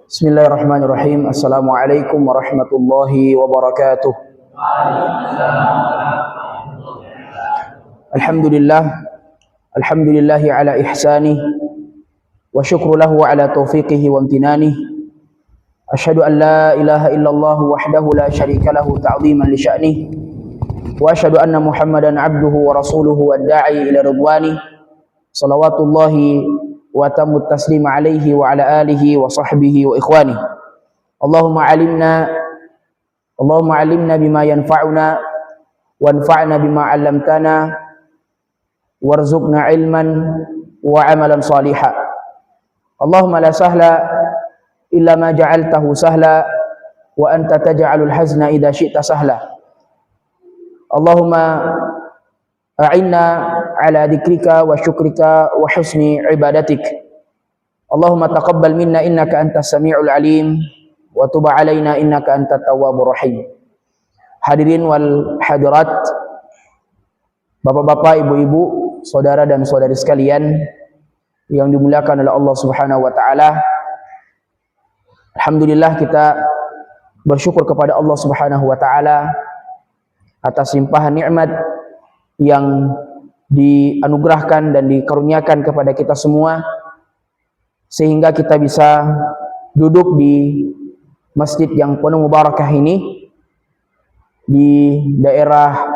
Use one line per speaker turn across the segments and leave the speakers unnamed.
Bismillahirrahmanirrahim. Assalamualaikum warahmatullahi wabarakatuh. Alhamdulillahi ala ihsanih wa syukru lahu ala taufiqihi wa amtinanih. Asyhadu an la ilaha illallah wahdahu la syarika lahu ta'ziman li sya'nih. Wa asyhadu anna Muhammadan abduhu wa rasuluhu ad-da'i ila ridwanih. Salawatullahi wa tamut taslim alaihi wa ala alihi wa sahbihi wa ikhwani. Allahumma alimna bima yanfa'una wanfa'na bima 'allamtana warzuqna ilman wa 'amalan salihan. Allahumma la sahla illa ma ja'altahu sahla wa anta taj'alul hazna idza syi'ta sahla. Allahumma a'inna ala dzikrika wa syukrika wa husni ibadatik. Allahumma taqabbal minna innaka antas samiul alim wa tub alaina innaka antat tawwabur rahim. Hadirin wal hadirat, bapak-bapak, ibu-ibu, saudara dan saudari sekalian yang dimuliakan oleh Allah Subhanahu wa taala. Alhamdulillah, kita bersyukur kepada Allah Subhanahu wa taala atas limpahan nikmat yang dianugerahkan dan dikaruniakan kepada kita semua, sehingga kita bisa duduk di masjid yang penuh mubarakah ini di daerah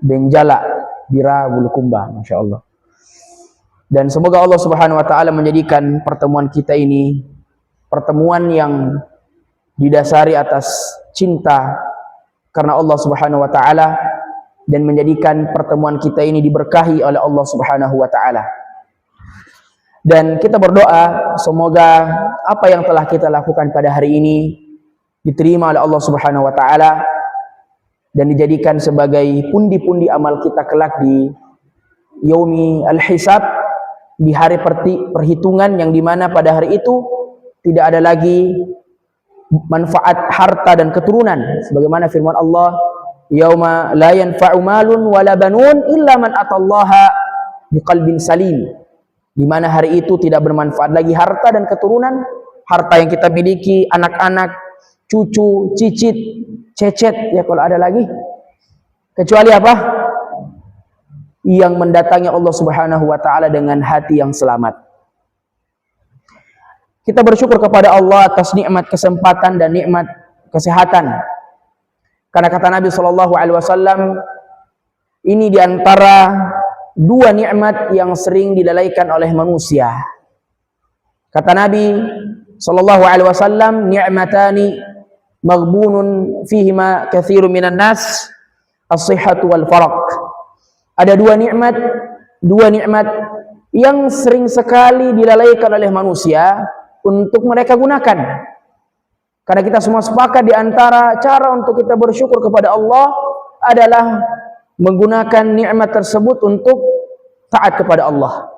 Benjala, Bira, Bulukumba, Masya Allah. Dan semoga Allah Subhanahu wa taala menjadikan pertemuan kita ini pertemuan yang didasari atas cinta karena Allah Subhanahu wa taala, dan menjadikan pertemuan kita ini diberkahi oleh Allah Subhanahu wa taala. Dan kita berdoa semoga apa yang telah kita lakukan pada hari ini diterima oleh Allah Subhanahu wa taala dan dijadikan sebagai pundi-pundi amal kita kelak di yaumi al-hisab, di hari perhitungan yang dimana pada hari itu tidak ada lagi manfaat harta dan keturunan, sebagaimana firman Allah, yauma la yanfa'u malun wala banun illa man atallaha biqalbin salim. Di mana hari itu tidak bermanfaat lagi harta dan keturunan, harta yang kita miliki, anak-anak, cucu, cicit, cecet, ya kalau ada lagi, kecuali apa? Yang mendatangi Allah Subhanahu wa taala dengan hati yang selamat. Kita bersyukur kepada Allah atas nikmat kesempatan dan nikmat kesehatan. Karena kata Nabi SAW, ini diantara dua nikmat yang sering dilalaikan oleh manusia. Kata Nabi SAW, ni'matani maghbunun fihima katsirun minan nas, as-sihhatu wal faraq. Ada dua nikmat yang sering sekali dilalaikan oleh manusia untuk mereka gunakan. Karena kita semua sepakat di antara cara untuk kita bersyukur kepada Allah adalah menggunakan nikmat tersebut untuk taat kepada Allah,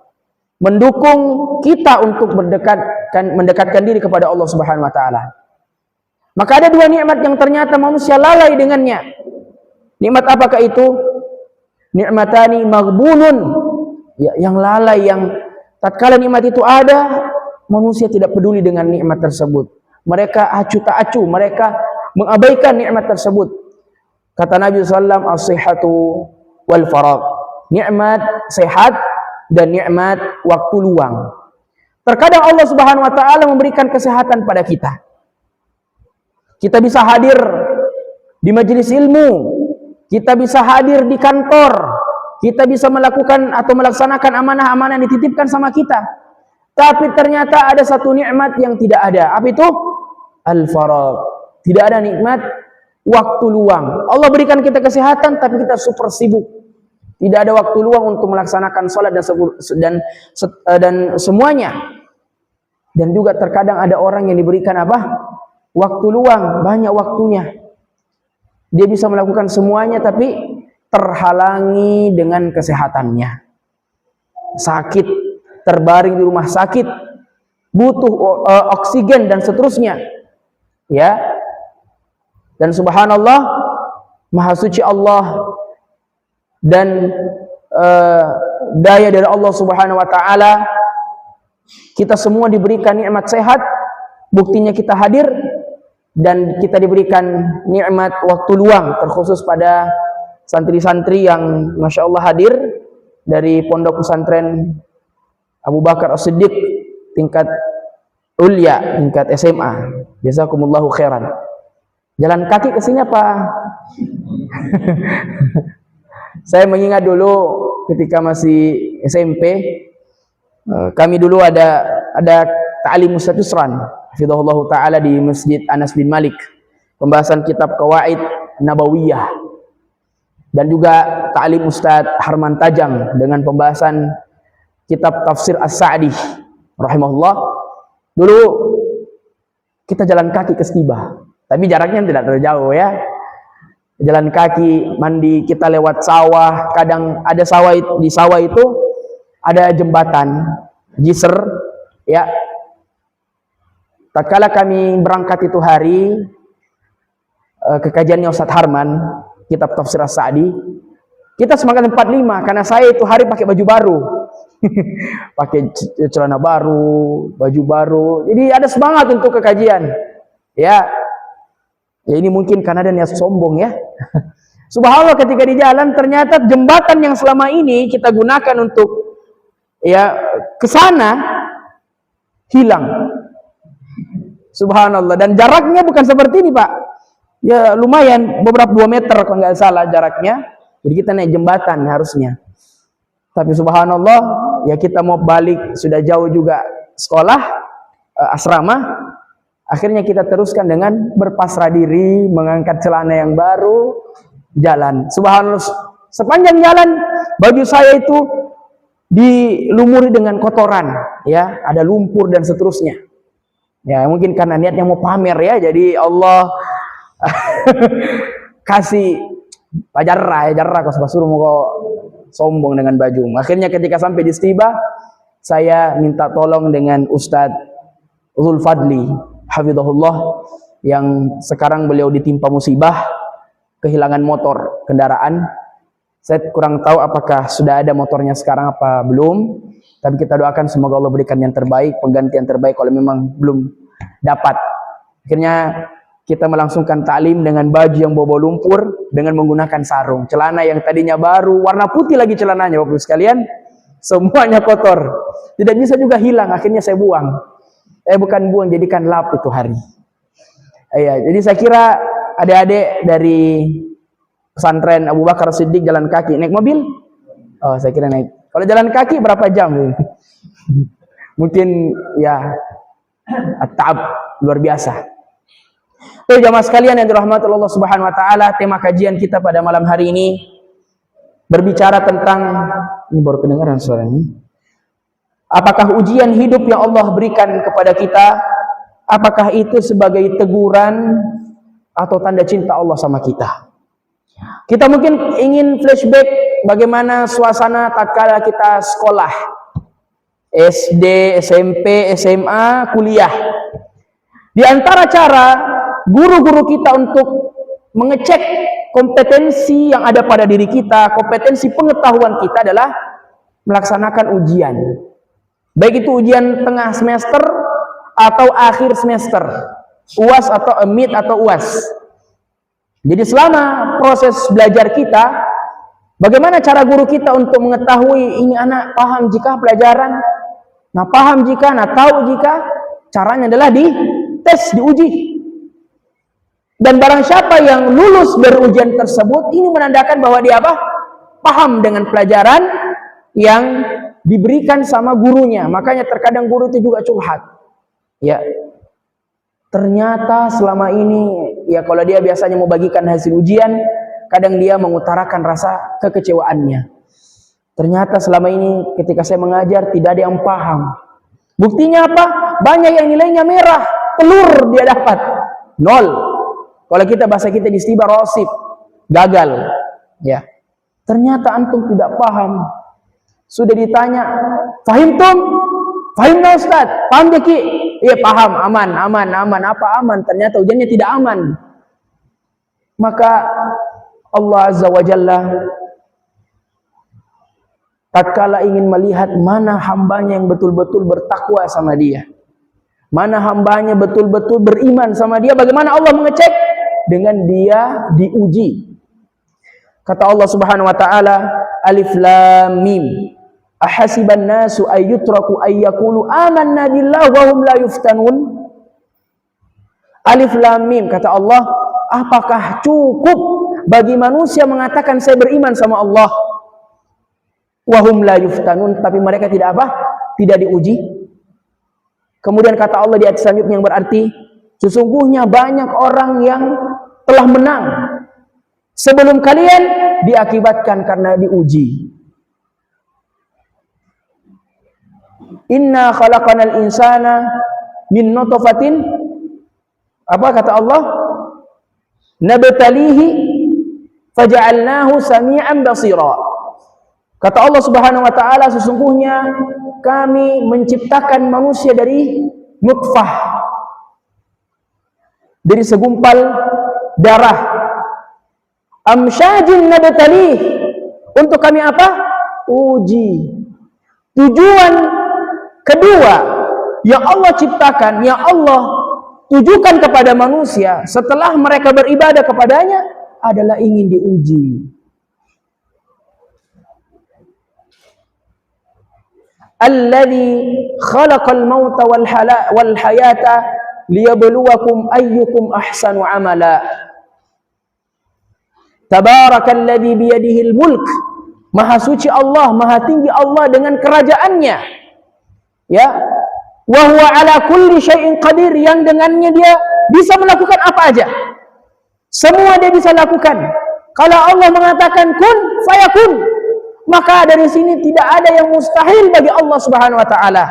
mendukung kita untuk mendekatkan diri kepada Allah Subhanahu wa taala. Maka ada dua nikmat yang ternyata manusia lalai dengannya. Nikmat apakah itu? Ni'matani maghbunun, ya, yang lalai, yang tatkala nikmat itu ada, manusia tidak peduli dengan nikmat tersebut. Mereka acuh tak acuh, mereka mengabaikan nikmat tersebut. Kata Nabi SAW, as-sihhatu wal faraq, nikmat sehat dan nikmat waktu luang. Terkadang Allah Subhanahu wa taala memberikan kesehatan pada kita. Kita bisa hadir di majelis ilmu, kita bisa hadir di kantor, kita bisa melakukan atau melaksanakan amanah-amanah yang dititipkan sama kita. Tapi ternyata ada satu nikmat yang tidak ada. Apa itu? Al-faraq. Tidak ada nikmat waktu luang. Allah berikan kita kesehatan, tapi kita super sibuk. Tidak ada waktu luang untuk melaksanakan sholat dan semuanya. Dan juga terkadang ada orang yang diberikan apa? Waktu luang, banyak waktunya. Dia bisa melakukan semuanya, tapi terhalangi dengan kesehatannya. Sakit, terbaring di rumah sakit, butuh oksigen dan seterusnya. Ya. Dan subhanallah, maha suci Allah dan daya dari Allah Subhanahu wa taala, kita semua diberikan nikmat sehat, buktinya kita hadir dan kita diberikan nikmat waktu luang, terkhusus pada santri-santri yang Masya Allah hadir dari Pondok Pesantren Abu Bakar As-Siddiq tingkat ulya, tingkat SMA. Jazakumullahu khairan. Jalan kaki ke sini apa? Saya mengingat dulu ketika masih SMP, kami dulu ada ta'lim Ustaz Yusran hafizahullah taala di Masjid Anas bin Malik, pembahasan kitab Qawaid Nabawiyah, dan juga ta'lim Ustaz Harman Tajang dengan pembahasan kitab Tafsir As-Sa'di rahimahullah. Dulu kita jalan kaki ke Stibah, tapi jaraknya tidak terlalu jauh ya. Jalan kaki, mandi, kita lewat sawah, kadang ada sawah, di sawah itu ada jembatan Jisr ya. Tatkala kami berangkat itu hari ke kajiannya Ustaz Harman, kitab Tafsir As-Sa'di, kita semangat 45 karena saya itu hari pakai baju baru. Pakai celana baru, baju baru. Jadi ada semangat untuk ke kajian. Ya. Ya ini mungkin karena ada niat sombong ya. Subhanallah, ketika di jalan ternyata jembatan yang selama ini kita gunakan untuk ya ke sana hilang. Subhanallah, dan jaraknya bukan seperti ini, Pak. Ya lumayan, beberapa 2 meter kalau nggak salah jaraknya. Jadi kita naik jembatan harusnya. Tapi subhanallah, ya kita mau balik sudah jauh juga sekolah asrama. Akhirnya kita teruskan dengan berpasrah diri, mengangkat celana yang baru, jalan. Subhanallah, sepanjang jalan baju saya itu dilumuri dengan kotoran, ya, ada lumpur dan seterusnya. Ya, mungkin karena niatnya mau pamer ya, jadi Allah kasih jarrah kau suruh mau kau sombong dengan baju. Akhirnya ketika sampai di Stibah, saya minta tolong dengan Ustadz Zulfadli hafizahullah, yang sekarang beliau ditimpa musibah kehilangan motor kendaraan. Saya kurang tahu apakah sudah ada motornya sekarang apa belum, tapi kita doakan semoga Allah berikan yang terbaik, penggantian terbaik kalau memang belum dapat. Akhirnya kita melangsungkan ta'lim dengan baju yang bau lumpur, dengan menggunakan sarung. Celana yang tadinya baru, warna putih lagi celananya, Bapak sekalian, semuanya kotor. Tidak bisa juga hilang, akhirnya saya buang. Bukan buang, jadikan lap itu hari. Jadi saya kira adik-adik dari pesantren Abu Bakar Siddiq jalan kaki, naik mobil? Oh, saya kira naik. Kalau jalan kaki berapa jam? Mungkin ya at-ta'ab luar biasa. Jamaah sekalian yang dirahmati Allah Subhanahu wa taala, tema kajian kita pada malam hari ini berbicara tentang, ini baru kedengaran suaranya. Apakah ujian hidup yang Allah berikan kepada kita, apakah itu sebagai teguran atau tanda cinta Allah sama kita? Kita mungkin ingin flashback bagaimana suasana tatkala kita sekolah, SD, SMP, SMA, kuliah. Di antara cara guru-guru kita untuk mengecek kompetensi yang ada pada diri kita, kompetensi pengetahuan kita adalah melaksanakan ujian. Baik itu ujian tengah semester atau akhir semester, UAS atau mid atau UAS. Jadi selama proses belajar kita, bagaimana cara guru kita untuk mengetahui ini anak paham jika pelajaran, nah paham jika, nah tahu jika, caranya adalah di tes, diuji. Dan barang siapa yang lulus dari ujian tersebut, ini menandakan bahwa dia apa? Paham dengan pelajaran yang diberikan sama gurunya. Makanya terkadang guru itu juga curhat. Ya, ternyata selama ini, ya kalau dia biasanya mau bagikan hasil ujian, kadang dia mengutarakan rasa kekecewaannya. Ternyata selama ini ketika saya mengajar tidak ada yang paham. Buktinya apa? Banyak yang nilainya merah, telur dia dapat 0. Kalau kita bahasa kita di Stibah, rosib, gagal. Ya, ternyata antum tidak paham. Sudah ditanya, fahimtum? Fahimna Ustaz? Paham ya Ki? Iya paham, aman. Apa aman? Ternyata ujiannya tidak aman. Maka Allah Azza wa Jalla tatkala ingin melihat mana hambanya yang betul-betul bertakwa sama dia, Mana hambanya betul-betul beriman sama dia. Bagaimana Allah mengecek? Dengan dia diuji. Kata Allah Subhanahu wa taala, Alif Lam Mim. Ahasiban nasu ayyutraku ayyakulu amanna billahi wa hum la yuftanun. Alif Lam Mim, kata Allah, apakah cukup bagi manusia mengatakan saya beriman sama Allah, wa hum la yuftanun, tapi mereka tidak apa? Tidak diuji. Kemudian kata Allah di ayat selanjutnya yang berarti, sesungguhnya banyak orang yang telah menang sebelum kalian diakibatkan karena diuji. Inna khalaqanal insana min nutfatin, apa kata Allah? Nabtalihi faja'alnahu sami'an basira. Kata Allah Subhanahu wa taala, sesungguhnya kami menciptakan manusia dari nutfah, dari segumpal darah. Amsyajin nabtalih, untuk kami apa? Uji. Tujuan kedua yang Allah ciptakan, yang Allah tujukan kepada manusia setelah mereka beribadah kepadanya adalah ingin diuji. Alladzi khalaqal mauta wal hayata liyabluwakum ayyukum ahsanu amala. Tabarakalladzi biyadihil mulk. Maha suci Allah, maha tinggi Allah dengan kerajaannya. Ya. Wa huwa ala kulli syai'in qadir, yang dengannya dia bisa melakukan apa aja. Semua dia bisa lakukan. Kalau Allah mengatakan kun fayakun, maka dari sini tidak ada yang mustahil bagi Allah Subhanahu wa taala.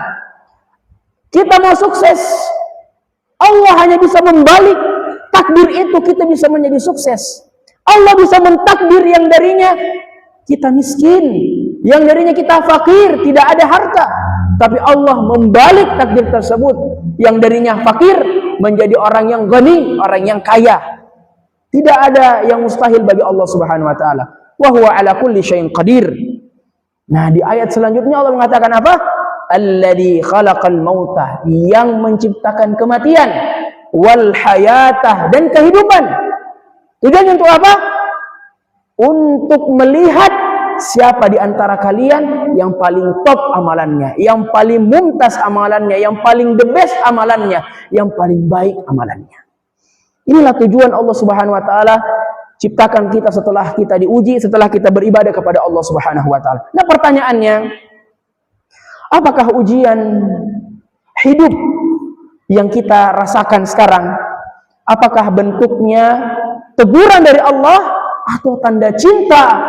Kita mau sukses, Allah hanya bisa membalik takdir itu, kita bisa menjadi sukses. Allah bisa mentakdir yang darinya kita miskin, yang darinya kita fakir, tidak ada harta. Tapi Allah membalik takdir tersebut, yang darinya fakir menjadi orang yang ghani, orang yang kaya. Tidak ada yang mustahil bagi Allah Subhanahu wa taala. Wa huwa ala kulli syai'in qadir. Nah, di ayat selanjutnya Allah mengatakan apa? Alladzi khalaqal mauta, yang menciptakan kematian, wal hayatah, dan kehidupan. Tujuannya untuk apa? Untuk melihat siapa di antara kalian yang paling top amalannya, yang paling mumtaz amalannya, yang paling the best amalannya, yang paling baik amalannya. Inilah tujuan Allah Subhanahu wa taala ciptakan kita setelah kita diuji, setelah kita beribadah kepada Allah Subhanahu wa taala. Nah, pertanyaannya, apakah ujian hidup yang kita rasakan sekarang, apakah bentuknya teguran dari Allah atau tanda cinta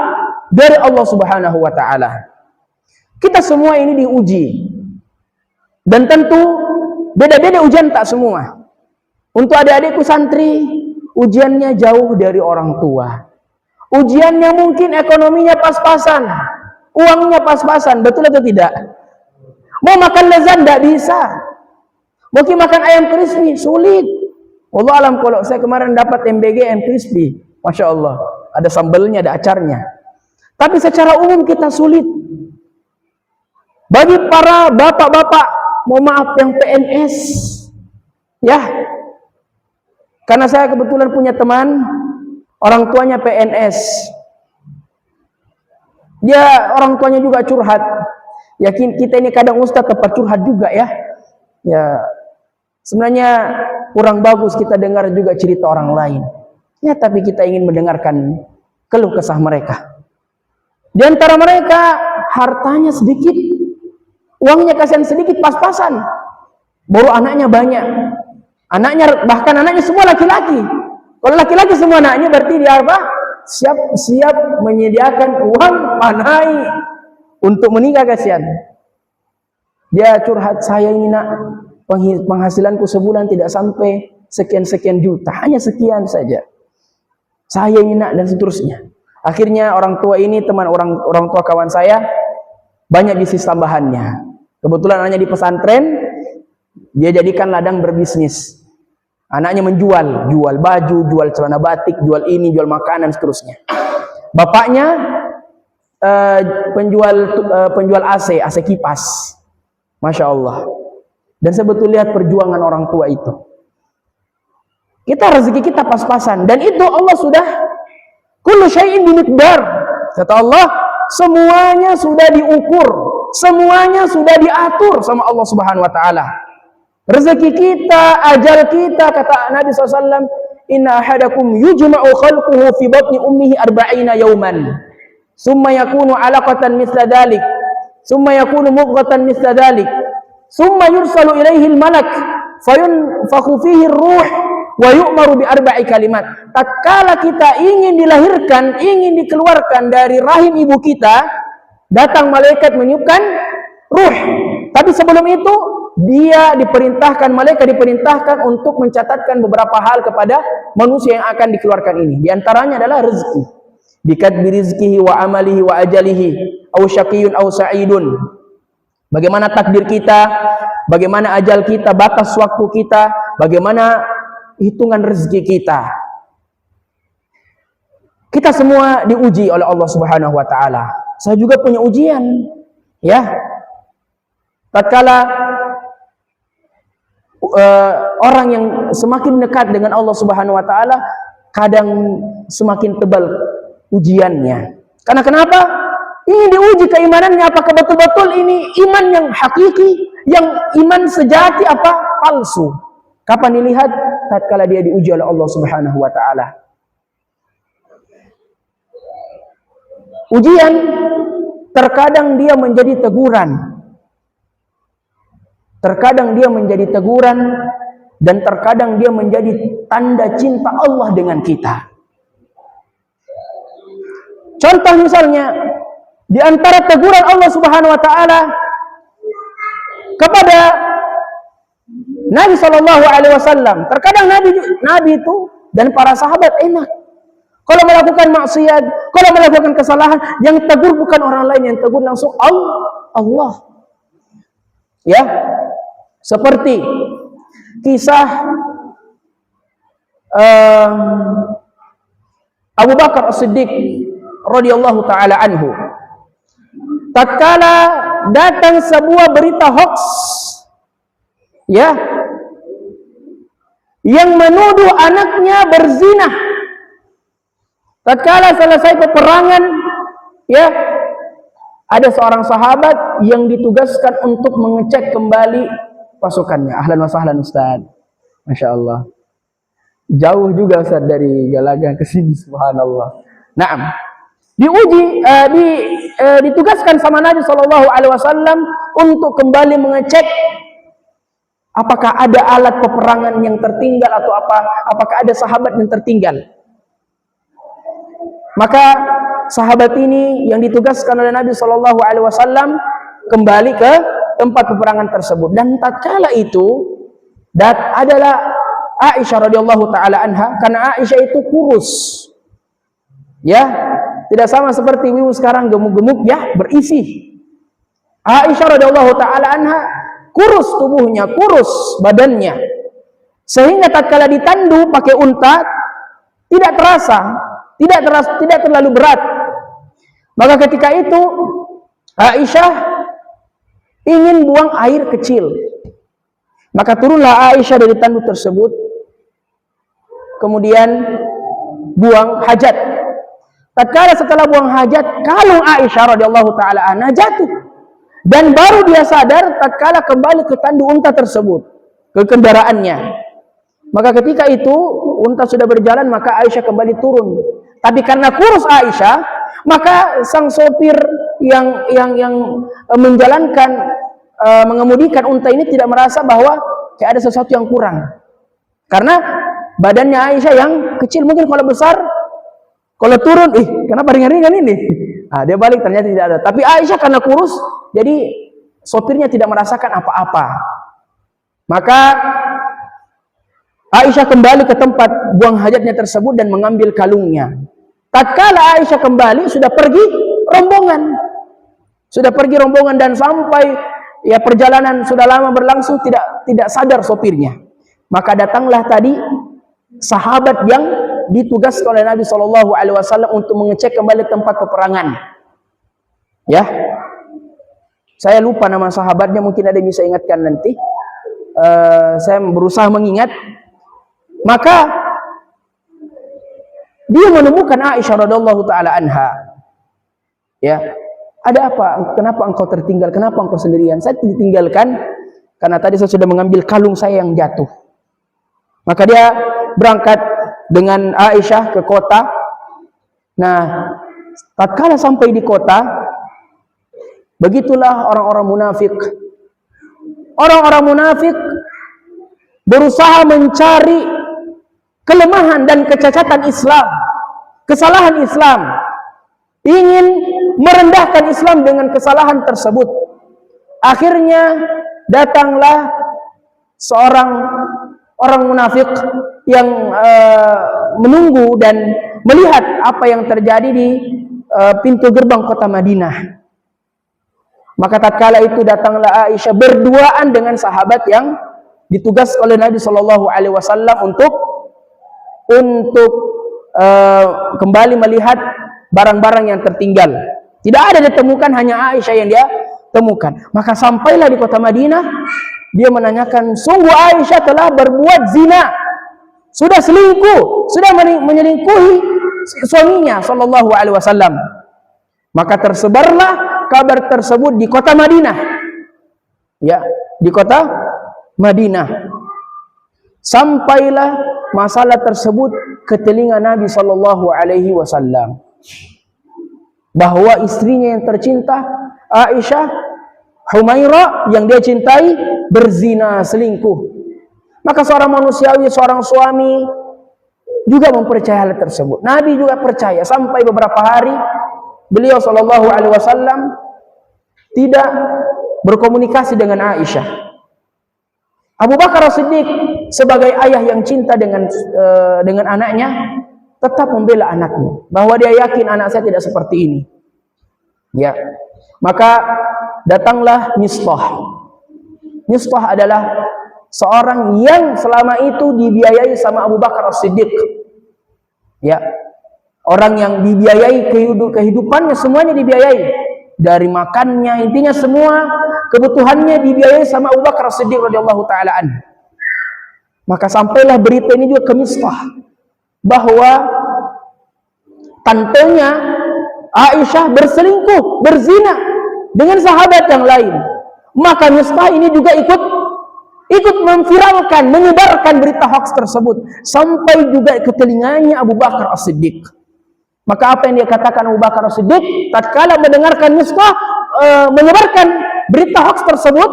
dari Allah Subhanahu wa taala? Kita semua ini diuji. Dan tentu beda-beda ujian, tak semua. Untuk adik-adikku santri, ujiannya jauh dari orang tua. Ujiannya mungkin ekonominya pas-pasan, uangnya pas-pasan, betul atau tidak? Mau makan lezat tidak bisa. Mungkin makan ayam crispy sulit. Wallah alam, kalau saya kemarin dapat MBG ayam crispy, masya Allah, ada sambalnya, ada acarnya. Tapi secara umum kita sulit. Bagi para bapak-bapak, mohon maaf, yang PNS, ya. Karena saya kebetulan punya teman, orang tuanya PNS. Dia orang tuanya juga curhat. Ya, kita ini kadang ustaz tempat curhat juga ya. Ya, sebenarnya kurang bagus kita dengar juga cerita orang lain. Ya, tapi kita ingin mendengarkan keluh kesah mereka. Di antara mereka hartanya sedikit, uangnya kasihan sedikit, pas-pasan. Baru anaknya banyak. Bahkan anaknya semua laki-laki. Kalau laki-laki semua anaknya, berarti dia apa? Siap menyediakan uang panai untuk menikah, kasihan. Dia curhat, saya ini nak, penghasilanku sebulan tidak sampai sekian-sekian juta, hanya sekian saja. Saya ini nak, dan seterusnya. Akhirnya orang tua ini, teman orang tua kawan saya, banyak bisnis tambahannya. Kebetulan anaknya di pesantren, dia jadikan ladang berbisnis. Anaknya jual baju, jual celana batik, jual ini, jual makanan, seterusnya. Bapaknya penjual AC kipas. Masya Allah. Dan saya betul lihat perjuangan orang tua itu. Kita rezeki kita pas-pasan, dan itu Allah sudah kullu syai'in bimiqdar. Kata Allah, semuanya sudah diukur, semuanya sudah diatur sama Allah Subhanahu wa taala. Rezeki kita, ajal kita, kata Nabi SAW, inna ahadakum yujma'u khalquhu fi batni ummihi 40 yawman. Summa yakunu 'alaqatan mithla dhalik, summa yakunu mudghatan mithla dhalik, summa yursalu ilaihi al-malak fayunfakhu fihi ar-ruh wa yu'maru bi 4 kalimat. Tatkala kita ingin dilahirkan, ingin dikeluarkan dari rahim ibu kita, datang malaikat meniupkan ruh. Tapi sebelum itu dia diperintahkan, malaikat diperintahkan untuk mencatatkan beberapa hal kepada manusia yang akan dikeluarkan ini. Di antaranya adalah rezeki. Bikatbi rizqihi wa amalihi wa ajalihi, aw syaqiyun aw sa'idun. Bagaimana takdir kita, bagaimana ajal kita, batas waktu kita, bagaimana hitungan rezeki kita. Kita semua diuji oleh Allah Subhanahu wa taala. Saya juga punya ujian, ya. Tatkala orang yang semakin dekat dengan Allah Subhanahu wa taala, kadang semakin tebal ujiannya. Karena kenapa? Ingin diuji keimanannya, apakah betul-betul ini iman yang hakiki, yang iman sejati, apa palsu. Kapan dilihat? Tatkala dia diuji oleh Allah Subhanahu wa taala. Ujian terkadang dia menjadi teguran. Terkadang dia menjadi teguran, dan terkadang dia menjadi tanda cinta Allah dengan kita. Contoh misalnya, di antara teguran Allah Subhanahu wa taala kepada Nabi sallallahu alaihi wasallam, terkadang Nabi itu dan para sahabat enak. Kalau melakukan maksiat, kalau melakukan kesalahan, yang tegur bukan orang lain, yang tegur langsung Allah. Ya. Seperti kisah Abu Bakar As-Siddiq radhiyallahu taala anhu. Tatkala datang sebuah berita hoax, ya, yang menuduh anaknya berzina. Tatkala selesai peperangan, ya, ada seorang sahabat yang ditugaskan untuk mengecek kembali pasukannya. Ahlan wa sahlan Ustaz. Masya Allah. Jauh juga Ustaz dari Galaga ke sini, subhanallah. Naam. Ditugaskan sama Nabi SAW untuk kembali mengecek apakah ada alat peperangan yang tertinggal atau apakah ada sahabat yang tertinggal. Maka sahabat ini yang ditugaskan oleh Nabi SAW kembali ke tempat peperangan tersebut, dan tatkala itu adalah Aisyah radhiyallahu taala anha, karena Aisyah itu kurus, ya, tidak sama seperti wiwu sekarang gemuk-gemuk, ya, berisi. Aisyah radhiyallahu taala anha kurus tubuhnya, kurus badannya, sehingga tatkala ditandu pakai unta tidak terasa, tidak terlalu berat. Maka ketika itu Aisyah ingin buang air kecil. Maka turunlah Aisyah dari tandu tersebut, kemudian buang hajat. Tatkala setelah buang hajat, kalung Aisyah radhiyallahu taala anha jatuh, dan baru dia sadar tatkala kembali ke tandu unta tersebut, ke kendaraannya. Maka ketika itu unta sudah berjalan, maka Aisyah kembali turun. Tapi karena kurus Aisyah, maka sang sopir yang menjalankan, mengemudikan unta ini tidak merasa bahwa kayak ada sesuatu yang kurang, karena badannya Aisyah yang kecil. Mungkin kalau besar, kalau turun, kenapa ringan-ringan ini? Dia balik, ternyata tidak ada. Tapi Aisyah karena kurus, jadi sopirnya tidak merasakan apa-apa. Maka Aisyah kembali ke tempat buang hajatnya tersebut dan mengambil kalungnya. Tatkala Aisyah kembali, sudah pergi rombongan, dan sampai, ya, perjalanan sudah lama berlangsung, tidak sadar sopirnya. Maka datanglah tadi sahabat yang ditugaskan oleh Nabi SAW untuk mengecek kembali tempat peperangan. Ya, saya lupa nama sahabatnya, mungkin ada yang bisa ingatkan nanti. saya berusaha mengingat, maka dia menemukan Aisyah radhiyallahu taala anha. Ya, ada apa? Kenapa engkau tertinggal? Kenapa engkau sendirian? Saya ditinggalkan karena tadi saya sudah mengambil kalung saya yang jatuh. Maka dia berangkat dengan Aisyah ke kota. Nah, tatkala sampai di kota, begitulah orang-orang munafik. Orang-orang munafik berusaha mencari kelemahan dan kecacatan Islam, kesalahan Islam, ingin merendahkan Islam dengan kesalahan tersebut. Akhirnya datanglah seorang orang munafik yang menunggu dan melihat apa yang terjadi di pintu gerbang kota Madinah. Maka tatkala itu datanglah Aisyah berduaan dengan sahabat yang ditugas oleh Nabi Shallallahu Alaihi Wasallam untuk kembali melihat barang-barang yang tertinggal. Tidak ada ditemukan, hanya Aisyah yang dia temukan. Maka sampailah di kota Madinah, dia menanyakan, sungguh Aisyah telah berbuat zina, sudah selingkuh, sudah menyelingkuhi suaminya Shallallahu Alaihi Wasallam. Maka tersebarlah kabar tersebut di kota Madinah. Ya, di kota Madinah. Sampailah masalah tersebut ke telinga Nabi Shallallahu Alaihi Wasallam, bahwa istrinya yang tercinta Aisyah Humairah yang dia cintai berzina, selingkuh. Maka seorang manusiawi, seorang suami juga mempercayai hal tersebut. Nabi juga percaya sampai beberapa hari beliau Shallallahu Alaihi Wasallam tidak berkomunikasi dengan Aisyah. Abu Bakar As-Siddiq sebagai ayah yang cinta dengan anaknya tetap membela anaknya, bahwa dia yakin anak saya tidak seperti ini. Ya, maka datanglah Mistah. Mistah adalah seorang yang selama itu dibiayai sama Abu Bakar As-Siddiq. Ya, orang yang dibiayai kehidupannya semuanya dibiayai, dari makannya, intinya semua kebutuhannya dibiayai sama Abu Bakar As-Siddiq radhiyallahu taala anhu. Maka sampailah berita ini juga ke Mistah, bahwa tantenya Aisyah berselingkuh, berzina dengan sahabat yang lain. Maka Mistah ini juga ikut memviralkan, menyebarkan berita hoax tersebut sampai juga ke telinganya Abu Bakar As-Siddiq. Maka apa yang dia katakan Abu Bakar As-Siddiq tatkala mendengarkan Mistah menyebarkan berita hoax tersebut,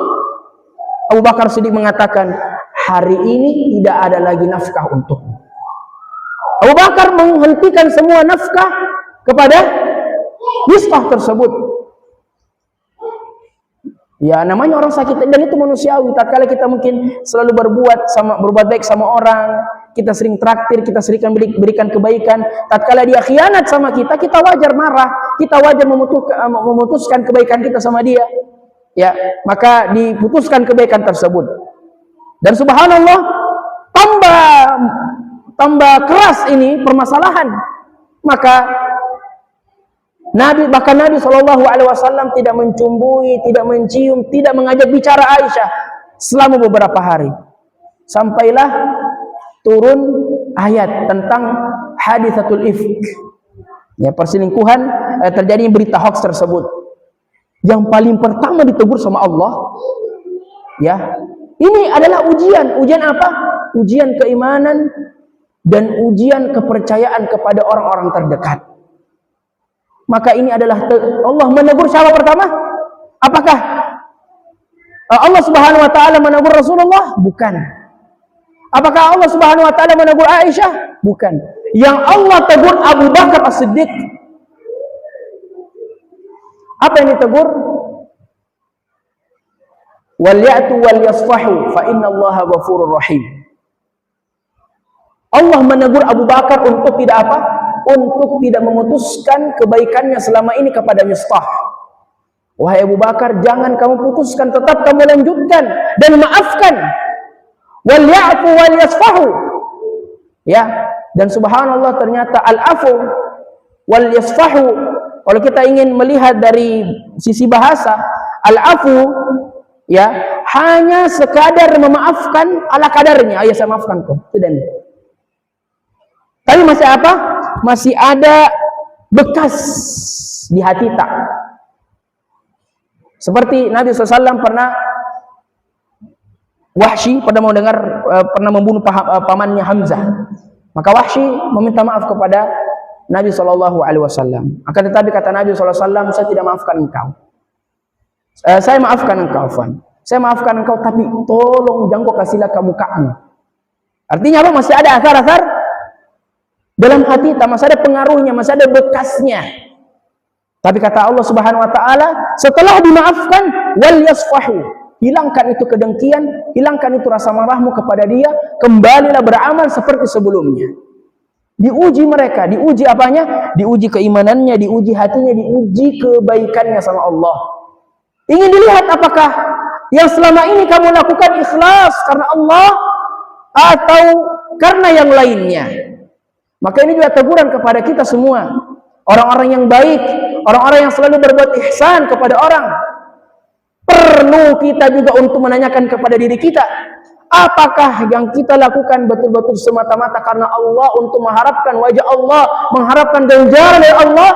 Abu Bakar As-Siddiq mengatakan, hari ini tidak ada lagi nafkah untukmu. Abu Bakar menghentikan semua nafkah kepada Mistah tersebut. Ya, namanya orang sakit, dan itu manusiawi. Tatkala kita mungkin selalu berbuat baik sama orang, kita sering traktir, kita sering berikan kebaikan. Tatkala dia khianat sama kita, kita wajar marah, kita wajar memutuskan kebaikan kita sama dia. Ya, maka diputuskan kebaikan tersebut. Dan subhanallah, tambah keras ini permasalahan. Maka Nabi Shallallahu Alaihi Wasallam tidak mencumbui, tidak mencium, tidak mengajak bicara Aisyah selama beberapa hari. Sampailah turun ayat tentang haditsatul ifk, ya, perselingkuhan, terjadi berita hoax tersebut. Yang paling pertama ditegur sama Allah, ya, ini adalah ujian apa? Ujian keimanan dan ujian kepercayaan kepada orang-orang terdekat. Maka ini adalah Allah menegur siapa pertama? Apakah Allah Subhanahu wa taala menegur Rasulullah? Bukan. Apakah Allah Subhanahu wa taala menegur Aisyah? Bukan. Yang Allah tegur Abu Bakar As-Siddiq. Apa yang ditegur? Wal ya'tu wal yasfahu fa innallaha ghafurur rahim. Allah menegur Abu Bakar untuk tidak apa? Untuk tidak memutuskan kebaikannya selama ini kepada Mistah. Wahai Abu Bakar, jangan kamu putuskan, tetap kamu lanjutkan dan maafkan. Wal ya'fu wal yasfahu. Ya, dan subhanallah ternyata al-afu wal yasfahu, kalau kita ingin melihat dari sisi bahasa, al-afu, ya, hanya sekadar memaafkan ala kadarnya. Ayah saya maafkan kau. Sudah. Tapi masih apa? Masih ada bekas di hati tak. Seperti Nabi SAW pernah Wahsy pada mau dengar pernah membunuh pamannya Hamzah. Maka Wahsy meminta maaf kepada Nabi SAW. Akan tetapi kata Nabi SAW, saya tidak maafkan engkau. Saya maafkan engkau, Fan. Saya maafkan engkau, tapi tolong jangan kau kasihlah ke mukamu. Artinya apa? Masih ada asar-asar dalam hati, masih ada pengaruhnya, masih ada bekasnya. Tapi kata Allah Subhanahu Wa Taala, setelah dimaafkan, wal yasfahu, hilangkan itu kedengkian, hilangkan itu rasa marahmu kepada dia, kembalilah beramal seperti sebelumnya. Diuji mereka, diuji apanya? Diuji keimanannya, diuji hatinya, diuji kebaikannya sama Allah. Ingin dilihat apakah yang selama ini kamu lakukan ikhlas karena Allah atau karena yang lainnya. Maka ini juga teguran kepada kita semua, orang-orang yang baik, orang-orang yang selalu berbuat ihsan kepada orang. Perlu kita juga untuk menanyakan kepada diri kita, apakah yang kita lakukan betul-betul semata-mata karena Allah, untuk mengharapkan wajah Allah, mengharapkan ganjaran dari Allah,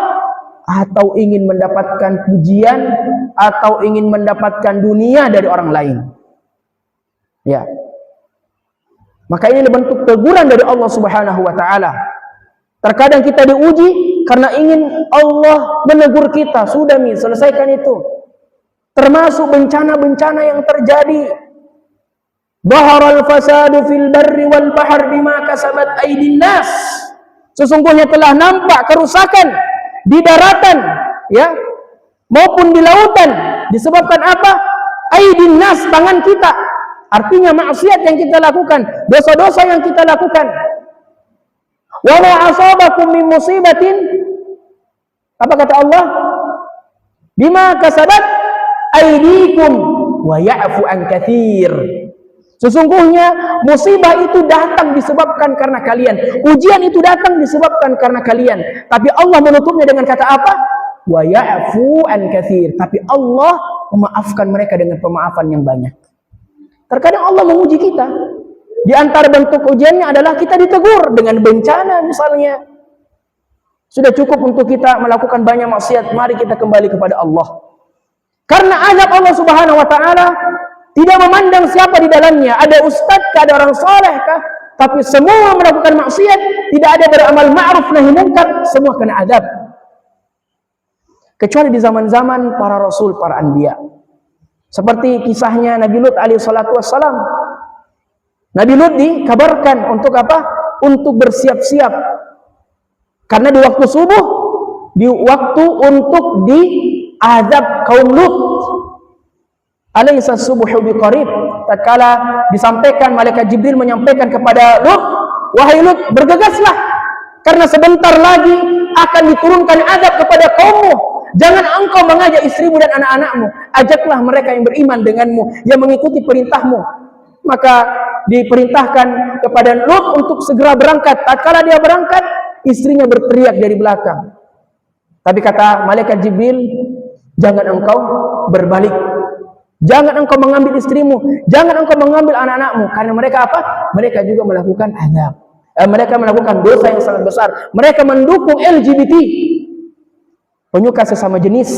atau ingin mendapatkan pujian, atau ingin mendapatkan dunia dari orang lain? Ya. Maka ini bentuk teguran dari Allah Subhanahu Wa Taala. Terkadang kita diuji karena ingin Allah menegur kita. Sudah selesaikan itu. Termasuk bencana-bencana yang terjadi. Dhaharal fasadu fil barri wal bahr bima kasabat aydin nas. Sesungguhnya telah nampak kerusakan di daratan, ya, maupun di lautan, disebabkan apa? Aydin nas, tangan kita. Artinya maksiat yang kita lakukan, dosa-dosa yang kita lakukan. Wa ma asabakum min musibatin, apa kata Allah? Bima kasabat aydikum wa ya'fu an katsir. Sesungguhnya musibah itu datang disebabkan karena kalian, ujian itu datang disebabkan karena kalian, tapi Allah menutupnya dengan kata apa? Wa ya'fu an katsir. Tapi Allah memaafkan mereka dengan pemaafan yang banyak. Terkadang Allah menguji kita. Di antara bentuk ujiannya adalah kita ditegur dengan bencana misalnya. Sudah cukup untuk kita melakukan banyak maksiat, mari kita kembali kepada Allah. Karena azab Allah Subhanahu Wa Taala tidak memandang siapa di dalamnya, ada ustadz kah, ada orang soleh kah, tapi semua melakukan maksiat, tidak ada beramal ma'ruf nahi munkar, semua kena azab. Kecuali di zaman-zaman para rasul, para anbiya. Seperti kisahnya Nabi Lut alaihi salatu wassalam. Nabi Lut dikabarkan untuk apa? Untuk bersiap-siap. Karena di waktu subuh, di waktu untuk diazab kaum Lut. Alaysa subuhu biqarib. Tatkala disampaikan, malaikat Jibril menyampaikan kepada Lut, wahai Lut, bergegaslah, karena sebentar lagi akan diturunkan azab kepada kaummu. Jangan engkau mengajak istrimu dan anak-anakmu, ajaklah mereka yang beriman denganmu, yang mengikuti perintahmu. Maka diperintahkan kepada Lut untuk segera berangkat. Tatkala dia berangkat, istrinya berteriak dari belakang. Tapi kata malaikat Jibril, jangan engkau berbalik. Jangan engkau mengambil istrimu, jangan engkau mengambil anak-anakmu, karena mereka apa? Mereka juga melakukan azab. Mereka melakukan dosa yang sangat besar. Mereka mendukung LGBT, penyuka sesama jenis,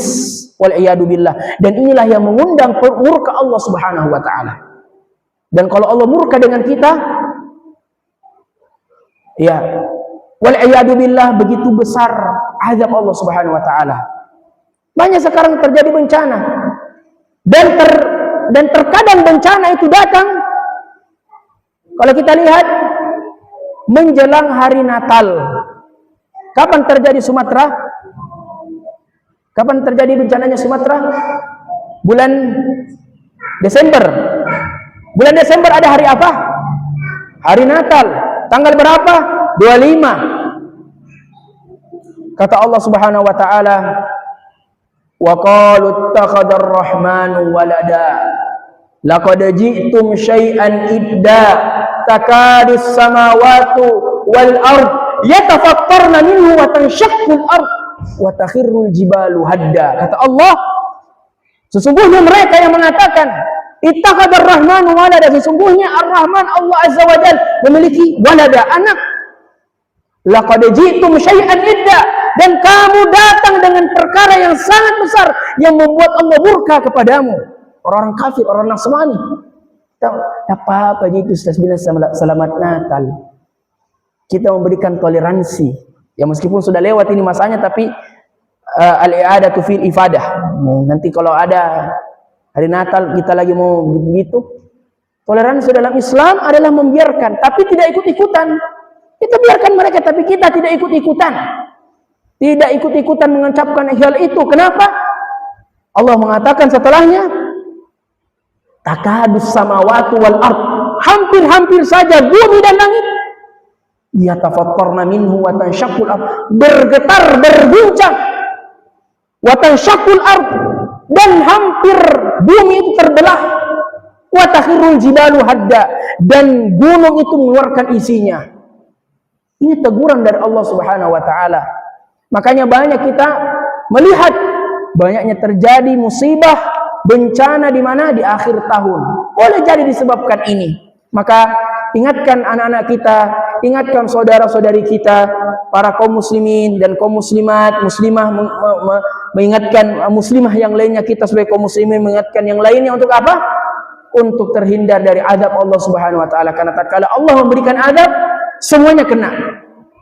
wal iyadu billah. Dan inilah yang mengundang murka Allah Subhanahu Wa Taala. Dan kalau Allah murka dengan kita, ya, wal iyadu billah, begitu besar azab Allah Subhanahu Wa Taala. Banyak sekarang terjadi bencana. Dan terkadang bencana itu datang, kalau kita lihat menjelang hari Natal. Kapan terjadi Sumatera? Kapan terjadi bencananya Sumatera? Bulan Desember. Bulan Desember ada hari apa? Hari Natal. Tanggal berapa? 25. Kata Allah Subhanahu Wa Taala, wa qalu ittakhadar rahmanu walada laqad ji'tum syai'an idda takadis samawati wal ard yatafattarna minhu wa tanshaqqul ard wa takhirrul jibalu hadda. Kata Allah, sesungguhnya mereka yang mengatakan Ittakhadar Rahmanu walada, sesungguhnya Ar-Rahman Allah Azza wa Jalla memiliki walada, anak. Laqad ji'tum syai'an idda, dan kamu datang dengan perkara yang sangat besar yang membuat Allah murka kepadamu. Orang kafir, orang Nasrani. Apa gitu Ustaz bila selamat Natal. Kita memberikan toleransi. Ya meskipun sudah lewat ini masanya, tapi al-i'adatu fil ifadah. Nanti kalau ada hari Natal kita lagi mau begitu, toleransi dalam Islam adalah membiarkan, tapi tidak ikut-ikutan. Kita biarkan mereka, tapi kita tidak ikut-ikutan. Tidak ikut-ikutan mengucapkan hal itu. Kenapa? Allah mengatakan setelahnya, takadus samawati wal ard, hampir-hampir saja bumi dan langit yatafattarna minhu wa tanshaqqul ard, bergetar, berguncang, wa tanshaqqul ard, dan hampir bumi itu terbelah, wa takhirul jibalu hadda, dan gunung itu mengeluarkan isinya. Ini teguran dari Allah Subhanahu wa taala. Makanya banyak kita melihat banyaknya terjadi musibah, bencana di mana? Di akhir tahun. Boleh jadi disebabkan ini. Maka ingatkan anak-anak kita, ingatkan saudara-saudari kita, para kaum muslimin dan kaum muslimat, muslimah mengingatkan muslimah yang lainnya, kita sebagai kaum muslimin mengingatkan yang lainnya untuk apa? Untuk terhindar dari azab Allah Subhanahu wa taala. Karena tatkala Allah memberikan azab, semuanya kena.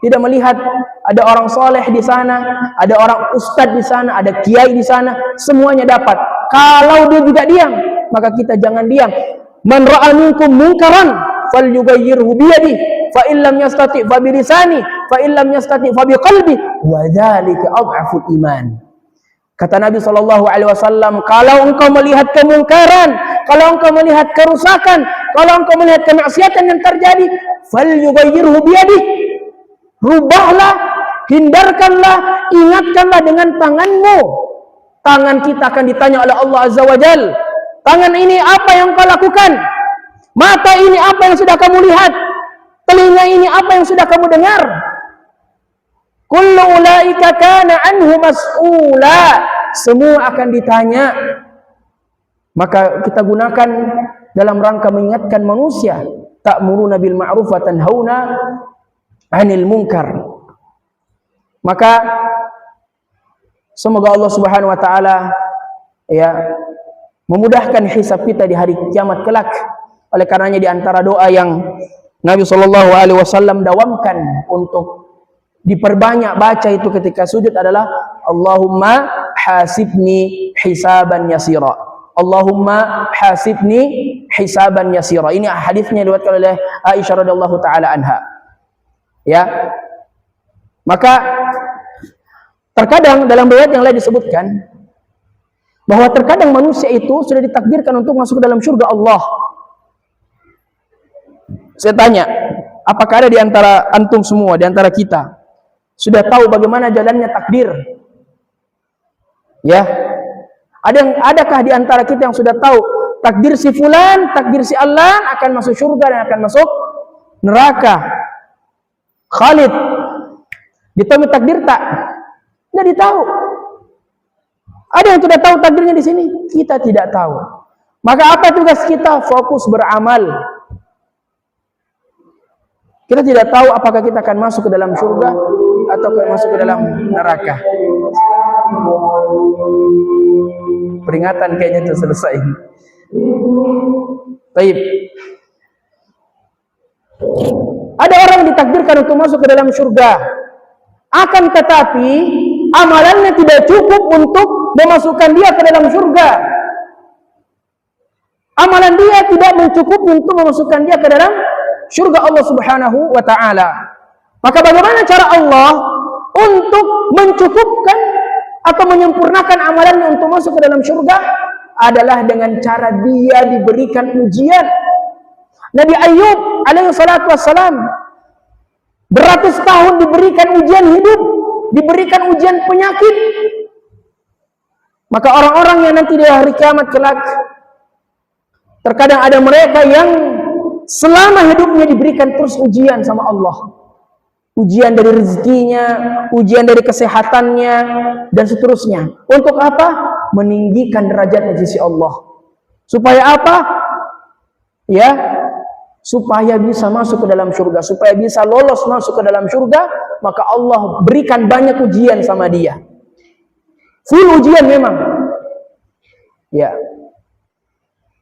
Tidak melihat ada orang soleh di sana, ada orang ustadz di sana, ada kiai di sana, semuanya dapat. Kalau dia juga diam, maka kita jangan diam. Man ra'a minkum munkaran falyughayyirhu bi yadihi, fa in lam yastati' fa bi lisani, fa in lam yastati' fa bi qalbi, wa dzalika adhaful iman. Kata Nabi SAW, kalau engkau melihat kemungkaran, kalau engkau melihat kerusakan, kalau engkau melihat kemaksiatan yang terjadi, falyughayyirhu bi yadihi, rubahlah, hindarkanlah, ingatkanlah dengan tanganmu. Tangan kita akan ditanya oleh Allah Azza wa Jalla. Tangan ini apa yang kau lakukan? Mata ini apa yang sudah kamu lihat? Telinga ini apa yang sudah kamu dengar? Kullu ulaika kana anhu mas'ula. Semua akan ditanya. Maka kita gunakan dalam rangka mengingatkan manusia. Ta'muruna bil ma'ruf wa tanhauna 'anil munkar. Maka semoga Allah Subhanahu wa taala ya memudahkan hisab kita di hari kiamat kelak. Oleh karenanya di antara doa yang Nabi sallallahu alaihi wasallam dawamkan untuk diperbanyak baca itu ketika sujud adalah Allahumma hasibni hisaban yasira. Allahumma hasibni hisaban yasira. Ini hadisnya diriwayatkan oleh Aisyah radhiyallahu taala anha. Ya. Maka terkadang dalam riwayat yang lain disebutkan bahwa terkadang manusia itu sudah ditakdirkan untuk masuk ke dalam surga Allah. Saya tanya, apakah ada di antara antum semua, di antara kita sudah tahu bagaimana jalannya takdir? Ya. Adakah di antara kita yang sudah tahu takdir si fulan, takdir si Allah akan masuk surga dan akan masuk neraka? Khalid ditahu takdir tak? Tidak ditahu. Ada yang sudah tahu takdirnya di sini? Kita tidak tahu. Maka apa tugas kita? Fokus beramal. Kita tidak tahu apakah kita akan masuk ke dalam surga atau akan masuk ke dalam neraka. Peringatan kayaknya itu selesai. Baik. Ada orang yang ditakdirkan untuk masuk ke dalam surga. Akan tetapi amalannya tidak cukup untuk memasukkan dia ke dalam surga. Amalan dia tidak mencukupi untuk memasukkan dia ke dalam surga Allah Subhanahu wa taala. Maka bagaimana cara Allah untuk mencukupkan atau menyempurnakan amalannya untuk masuk ke dalam surga? Adalah dengan cara dia diberikan ujian. Nabi Ayub alaihi salatu wassalam beratus tahun diberikan ujian hidup, diberikan ujian penyakit. Maka orang-orang yang nanti di hari kiamat kelak, terkadang ada mereka yang selama hidupnya diberikan terus ujian sama Allah. Ujian dari rezekinya, ujian dari kesehatannya, dan seterusnya. Untuk apa? Meninggikan derajatnya di sisi Allah. Supaya apa? Ya, supaya bisa masuk ke dalam surga, supaya bisa lolos masuk ke dalam surga, maka Allah berikan banyak ujian sama dia. Full ujian memang. Ya.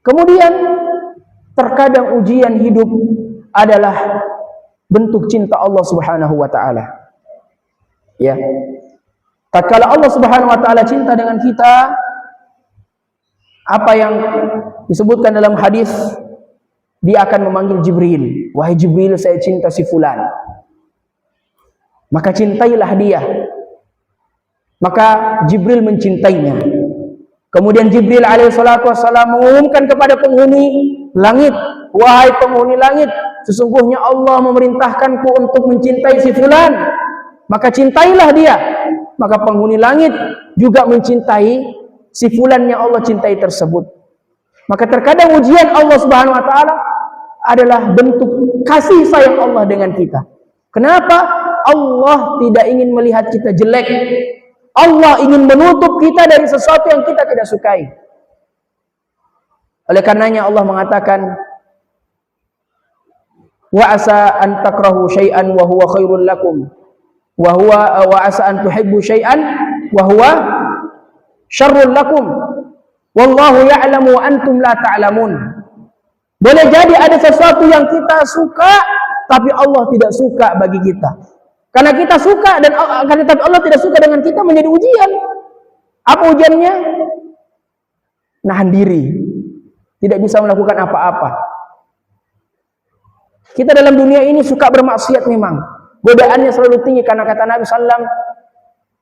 Kemudian terkadang ujian hidup adalah bentuk cinta Allah Subhanahu wa taala. Ya. Tatkala Allah Subhanahu wa taala cinta dengan kita, apa yang disebutkan dalam hadis, dia akan memanggil Jibril, wahai Jibril, saya cinta si fulan. Maka cintailah dia. Maka Jibril mencintainya. Kemudian Jibril alaihissalatu wassalam mengumumkan kepada penghuni langit, wahai penghuni langit, sesungguhnya Allah memerintahkanku untuk mencintai si fulan. Maka cintailah dia. Maka penghuni langit juga mencintai si fulan yang Allah cintai tersebut. Maka terkadang ujian Allah Subhanahu wa taala adalah bentuk kasih sayang Allah dengan kita. Kenapa? Allah tidak ingin melihat kita jelek. Allah ingin menutup kita dari sesuatu yang kita tidak sukai. Oleh karenanya Allah mengatakan, wa asa an takrahu syai'an wa huwa khairul lakum wa asa an tuhibbu syai'an wa huwa syarrul lakum wallahu ya'lamu wa antum la ta'lamun. Boleh jadi ada sesuatu yang kita suka tapi Allah tidak suka bagi kita. Karena kita suka dan tapi Allah tidak suka dengan kita, menjadi ujian. Apa ujiannya? Nahan diri. Tidak bisa melakukan apa-apa. Kita dalam dunia ini suka bermaksiat memang. Godaannya selalu tinggi karena kata Nabi sallallahu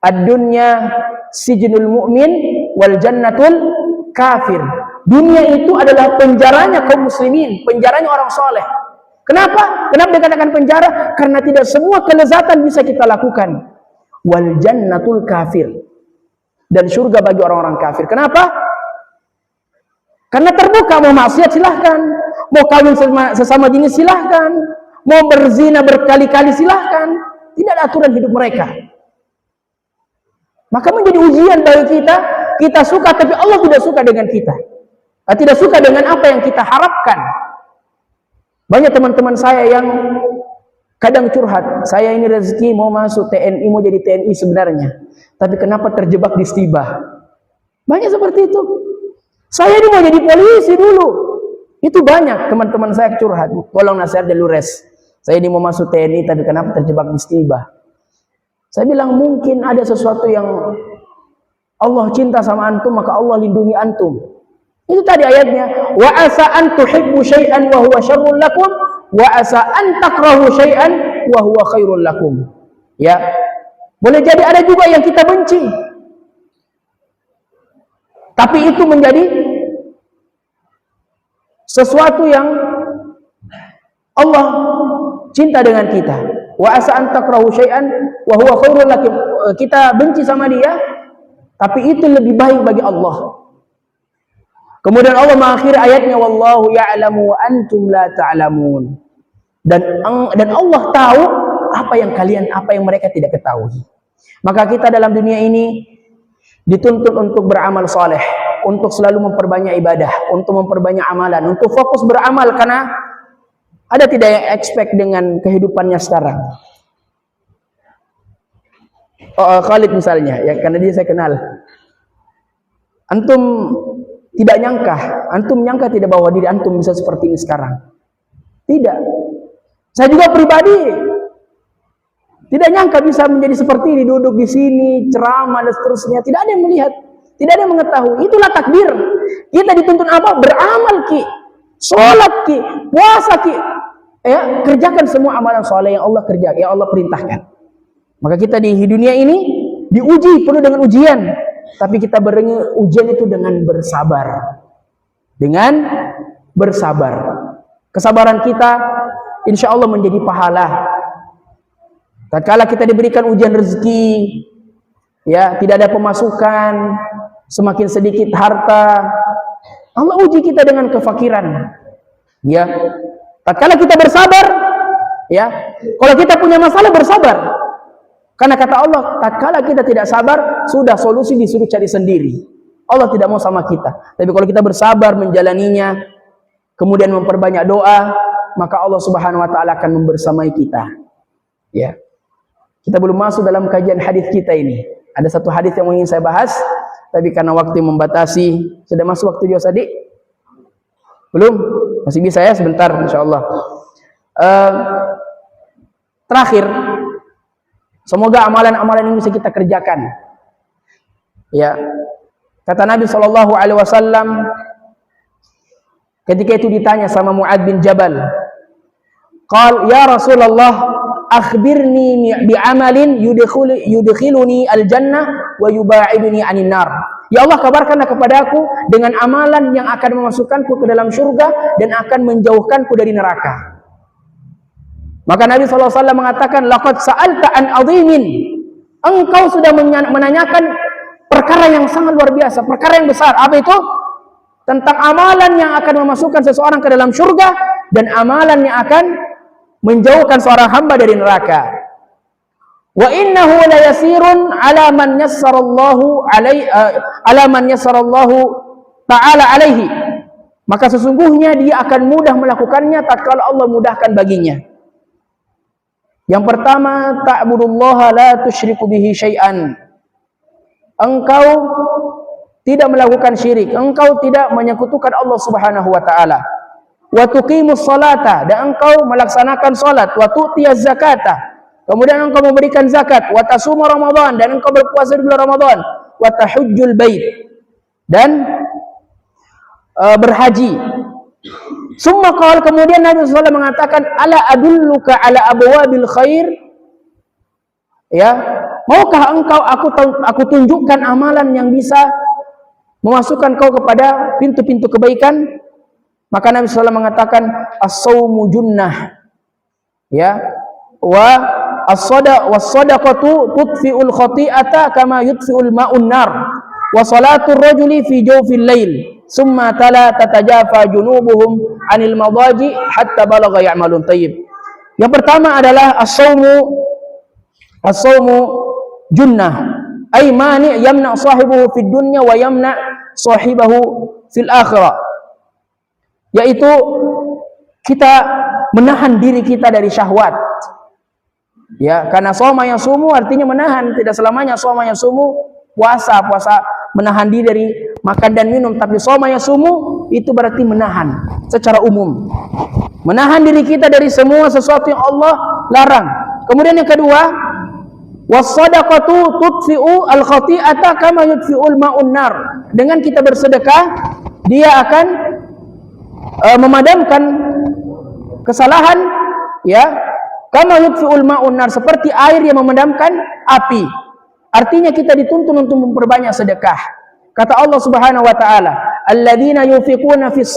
ad-dunya sijnul mu'min wal jannatul kafir. Dunia itu adalah penjaranya kaum muslimin, penjaranya orang soleh. Kenapa? Kenapa dikatakan penjara? Karena tidak semua kelezatan bisa kita lakukan. Wal jannatul kafir. Dan surga bagi orang-orang kafir. Kenapa? Karena terbuka, mau maksiat silahkan, mau kawin sesama jenis silahkan, mau berzina berkali-kali silahkan. Tidak ada aturan hidup mereka. Maka menjadi ujian bagi kita. Kita suka tapi Allah tidak suka dengan kita. Tidak suka dengan apa yang kita harapkan. Banyak teman-teman saya yang kadang curhat, saya ini rezeki mau masuk TNI, mau jadi TNI sebenarnya, tapi kenapa terjebak di stibah? Banyak seperti itu. Saya ini mau jadi polisi dulu. Itu banyak teman-teman saya curhat, tolong nasihat dan lures. Saya ini mau masuk TNI, tapi kenapa terjebak di stibah? Saya bilang mungkin ada sesuatu yang Allah cinta sama antum, maka Allah lindungi antum. Itu tadi ayatnya, wa asa an tuhibbu syai'an wa huwa syarrul lakum wa asa an takrahu syai'an wa huwa khairul lakum. Ya. Boleh jadi ada juga yang kita benci. Tapi itu menjadi sesuatu yang Allah cinta dengan kita. Wa asa an takrahu syai'an wa huwa khairul lakum. Kita benci sama dia, tapi itu lebih baik bagi Allah. Kemudian Allah mengakhiri ayatnya, wallahu ya'lamu wa antum la ta'lamun. Dan Allah tahu apa yang mereka tidak ketahui. Maka kita dalam dunia ini dituntut untuk beramal soleh, untuk selalu memperbanyak ibadah, untuk memperbanyak amalan, untuk fokus beramal, karena ada tidak yang expect dengan kehidupannya sekarang. Khalid misalnya, ya karena dia saya kenal. Antum tidak nyangka, antum nyangka tidak bahwa diri antum bisa seperti ini sekarang? Tidak. Saya juga pribadi tidak nyangka bisa menjadi seperti ini, duduk di sini, ceramah dan seterusnya. Tidak ada yang melihat, tidak ada yang mengetahui. Itulah takdir. Kita dituntut apa? Beramal ki, sholat ki, puasa ki. Ya, kerjakan semua amalan soleh yang Allah kerjakan, yang Allah perintahkan. Maka kita di dunia ini diuji penuh dengan ujian. Tapi kita beringat ujian itu dengan bersabar. Dengan bersabar. Kesabaran kita insya Allah menjadi pahala. Tatkala kita diberikan ujian rezeki, ya, tidak ada pemasukan, semakin sedikit harta, Allah uji kita dengan kefakiran. Ya. Tatkala kita bersabar, ya. Kalau kita punya masalah bersabar. Karena kata Allah, tatkala kita tidak sabar, sudah solusi disuruh cari sendiri. Allah tidak mau sama kita. Tapi kalau kita bersabar menjalaninya, kemudian memperbanyak doa, maka Allah Subhanahu wa taala akan membersamai kita. Ya. Kita belum masuk dalam kajian hadis kita ini. Ada satu hadis yang ingin saya bahas, tapi karena waktu yang membatasi, sudah masuk waktu juga Sadik? Belum? Masih bisa ya sebentar insyaallah. Terakhir, semoga amalan-amalan ini bisa kita kerjakan. Ya. Kata Nabi SAW ketika itu ditanya sama Mu'adz bin Jabal, qal ya Rasulullah akhbirni bi'amalin yudkhiluni al-jannah wa yuba'iduni 'anil nar. Ya Allah, kabarkanlah kepadaku dengan amalan yang akan memasukkanku ke dalam surga dan akan menjauhkanku dari neraka. Maka Nabi SAW mengatakan, laqad sa'alta an 'azimin. Engkau sudah menanyakan perkara yang sangat luar biasa, perkara yang besar. Apa itu? Tentang amalan yang akan memasukkan seseorang ke dalam surga dan amalan yang akan menjauhkan seorang hamba dari neraka. Wa innahu la yasirun ala man yassarallahu ta'ala alaihi. Maka sesungguhnya dia akan mudah melakukannya tatkala Allah mudahkan baginya. Yang pertama, ta'budullaha la tusyriku bihi syai'an. Engkau tidak melakukan syirik, engkau tidak menyekutukan Allah Subhanahu wa taala. Wa tuqimus salata, dan engkau melaksanakan salat, wa tu'tiyaz zakata. Kemudian engkau memberikan zakat, wa tasuma Ramadan, dan engkau berpuasa di bulan Ramadan, wa tahujjul bait, dan berhaji. Summa qala, kemudian Nabi sallallahu alaihi wasallam mengatakan, ala adulluka ala abwabil khair? Ya, maukah engkau aku tunjukkan amalan yang bisa memasukkan kau kepada pintu-pintu kebaikan? Maka Nabi sallallahu alaihi wasallam mengatakan, as-shaumu junnah. Ya, wa as-sadaqatu tudfi'ul khati'ata kama yudfi'ul ma'un nar. Wa salatul rajuli fi jawfil lail. Summa tala tatajafa junubuhum 'anil madaji hatta balagha ya'malun tayyib. Yang pertama adalah as-shaumu junnah. Ay mani yamna sahibuhu fid dunya wa yamna sahibahu fil akhirah. Yaitu kita menahan diri kita dari syahwat. Ya, karena shoma yasumu artinya menahan, tidak selamanya shoma yasumu puasa menahan diri dari makan dan minum, tapi shoma yasumu itu berarti menahan secara umum. Menahan diri kita dari semua sesuatu yang Allah larang. Kemudian yang kedua, was-shadaqatu tudfi'u al-khati'ata kama yudfi'ul ma'un nar. Dengan kita bersedekah, dia akan memadamkan kesalahan, ya, kama yudfi'ul ma'un nar, seperti air yang memadamkan api. Artinya kita dituntun untuk memperbanyak sedekah. Kata Allah Subhanahu wa taala, alladzina yunfiquna fis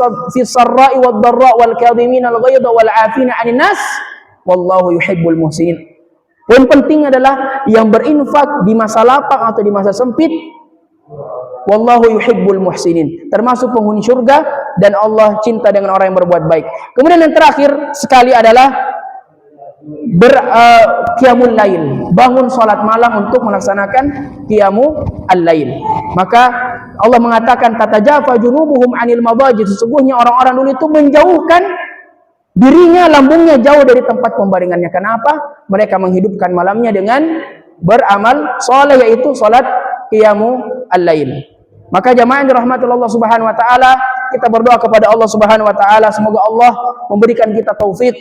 sarra'i wad dharra wal kadhimina al ghaidha wal 'afina 'anil nas wallahu yuhibbul muhsinin. Poin penting adalah yang berinfak di masa lapang atau di masa sempit. Wallahu yuhibbul muhsinin, termasuk penghuni surga, dan Allah cinta dengan orang yang berbuat baik. Kemudian yang terakhir sekali adalah qiyamul lail, bangun salat malam untuk melaksanakan qiyamul lail. Maka Allah mengatakan tatajafa junubuhum 'anil madaji, sesungguhnya orang-orang dulu itu menjauhkan dirinya, lambungnya jauh dari tempat pembaringannya. Kenapa? Mereka menghidupkan malamnya dengan beramal soleh, yaitu salat qiyamul lail. Maka jamaah yang dirahmati Allah Subhanahu wa taala, kita berdoa kepada Allah Subhanahu wa taala semoga Allah memberikan kita taufik,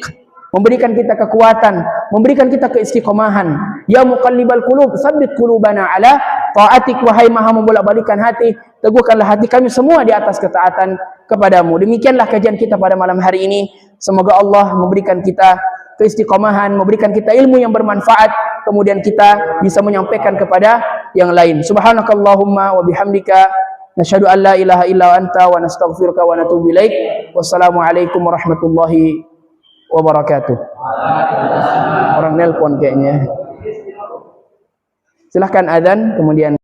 memberikan kita kekuatan, memberikan kita keistiqomahan. Ya muqallibal qulub, tsabbit qulubana ala ta'atik. Wahai maha membolak-balikan hati, teguhkanlah hati kami semua di atas ketaatan kepadamu. Demikianlah kajian kita pada malam hari ini. Semoga Allah memberikan kita keistiqomahan, memberikan kita ilmu yang bermanfaat, kemudian kita bisa menyampaikan kepada yang lain. Subhanakallahumma wa bihamdika, nasyhadu an la ilaha illa anta wa nastaghfiruka wa natubu ilaik. Wassalamualaikum warahmatullahi wabarakatuh. Orang nelpon kayaknya. Silahkan adzan, kemudian